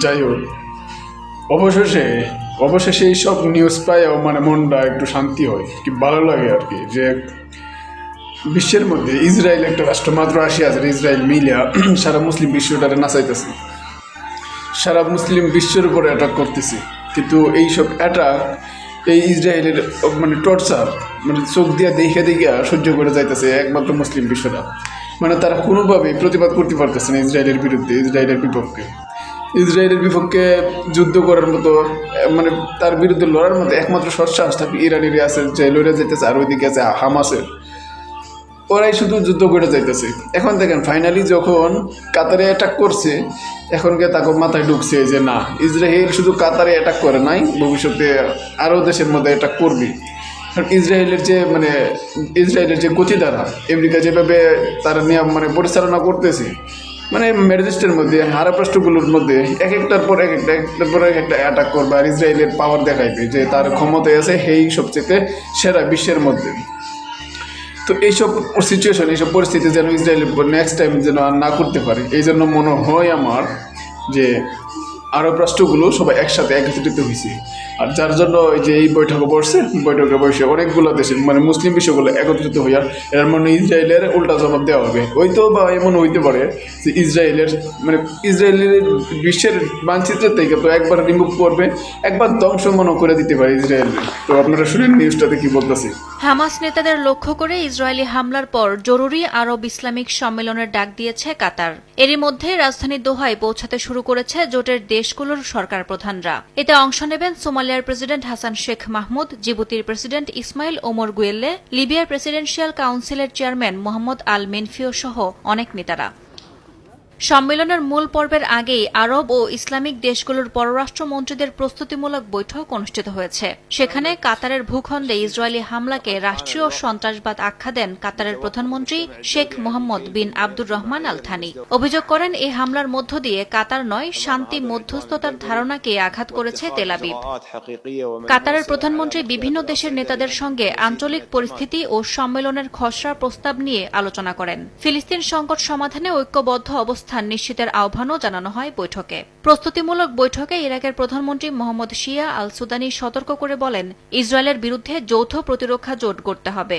যাই হোক, অবশেষে অবশেষে এইসব নিউজ পাইও মানে মনটা একটু শান্তি হয়, কি ভালো লাগে আর কি, যে বিশ্বের মধ্যে ইসরায়েল একটা রাষ্ট্র মাত্র ৮০,০০০ ইসরায়েল মিলিয়া সারা মুসলিম বিশ্বটারে নাচাইতেছে, সারা মুসলিম বিশ্বের উপরে অ্যাটাক করতেছে। কিন্তু এইসব অ্যাটাক এই ইসরায়েলের মানে টর্চার মানে চোখ দিয়া দেখে দেখে সহ্য করে যাইতেছে একমাত্র মুসলিম বিশ্বটা। মানে তারা কোনোভাবেই প্রতিবাদ করতে পারতেছে না ইসরায়েলের বিরুদ্ধে, ইসরায়েলের বিপক্ষে। ইসরায়েলের বিপক্ষে যুদ্ধ করার মতো মানে তার বিরুদ্ধে লড়ার মতো একমাত্র সৎসাহস থাকে ইরানেরই আছে, যে লড়ে যেতেছে, আর ওইদিকে আছে হামাসের, ওরাই শুধু যুদ্ধ করে যাইতেছে। এখন দেখেন ফাইনালি যখন কাতারে অ্যাটাক করছে, এখন গিয়ে তাকে মাথায় ঢুকছে যে না, ইসরায়েল শুধু কাতারে অ্যাটাক করে নাই, ভবিষ্যতে আরও দেশের মধ্যে অ্যাটাক করবে। কারণ ইসরায়েলের যে গতিধারা, আমেরিকা যেভাবে তারা নিয়ম মানে পরিচালনা করতেছে, মানে মেডেলিস্টের মধ্যে হারাপ্রাষ্ট্রগুলোর মধ্যে একটার পর একটা অ্যাটাক করবে, আর ইসরায়েলের পাওয়ার দেখাইবে যে তার ক্ষমতায় আছে সেই সবচেয়ে সেরা বিশ্বের মধ্যে। তো এইসব সিচুয়েশন, এইসব পরিস্থিতি যেন ইসরায়েল নেক্সট টাইম যেন আর না করতে পারে, এই জন্য মনে হয় আমার যে আরব রাষ্ট্রগুলো সবাই একসাথে একত্রিত হয়েছে। আর যার জন্য এই যে এই বৈঠকে বসে অনেকগুলো দেশের মানে মুসলিম বিশ্বগুলো একত্রিত হইয়া এর মানে ইসরায়েলের উল্টা জবাব দেওয়া হবে। হয়তো বা এমন হইতে পারে যে ইসরায়েলের বিশ্বের মানচিত্রের থেকে তো একবার রিমুভ করবে, একবার ধ্বংস মনে করে দিতে পারে ইসরায়েল। তো আপনারা শুনেন নিউজটাতে কি বলতেছে। হামাস নেতাদের লক্ষ্য করে ইসরায়েলি হামলার পর জরুরি আরব ইসলামিক সম্মেলনের ডাক দিয়েছে কাতার। এরই মধ্যে রাজধানী দোহায় পৌঁছাতে শুরু করেছে জোটের দেশগুলোর সরকার প্রধানরা। এতে অংশ নেবেন সোমালিয়ার প্রেসিডেন্ট হাসান শেখ মাহমুদ, জিবুতির প্রেসিডেন্ট ইসমাইল ওমর গুয়েল্লে, লিবিয়ার প্রেসিডেন্সিয়াল কাউন্সিলের চেয়ারম্যান মোহাম্মদ আল মেনফিও সহ অনেক নেতারা। সম্মেলনের মূল পর্বের আগেই আরব ও ইসলামিক দেশগুলোর পররাষ্ট্রমন্ত্রীদের প্রস্তুতিমূলক বৈঠক অনুষ্ঠিত হয়েছে। সেখানে কাতারের ভূখণ্ডে ইসরায়েলি হামলাকে রাষ্ট্রীয় সন্ত্রাসবাদ আখ্যা দেন কাতারের প্রধানমন্ত্রী শেখ মোহাম্মদ বিন আব্দুর রহমান আল থানি। অভিযোগ করেন, এই হামলার মধ্য দিয়ে কাতার নয়, শান্তি মধ্যস্থতার ধারণাকে আঘাত করেছে তেল আবিব। কাতারের প্রধানমন্ত্রী বিভিন্ন দেশের নেতাদের সঙ্গে আঞ্চলিক পরিস্থিতি ও সম্মেলনের খসড়া প্রস্তাব নিয়ে আলোচনা করেন। ফিলিস্তিন সংকট সমাধানে ঐক্যবদ্ধ অবস্থান নিশ্চিতের আহ্বানও জানানো হয় বৈঠকে। প্রস্তুতিমূলক বৈঠকে ইরাকের প্রধানমন্ত্রী মোহাম্মদ শিয়া আল সুদানি সতর্ক করে বলেন, ইসরায়েলের বিরুদ্ধে যৌথ প্রতিরক্ষা জোট গড়তে হবে।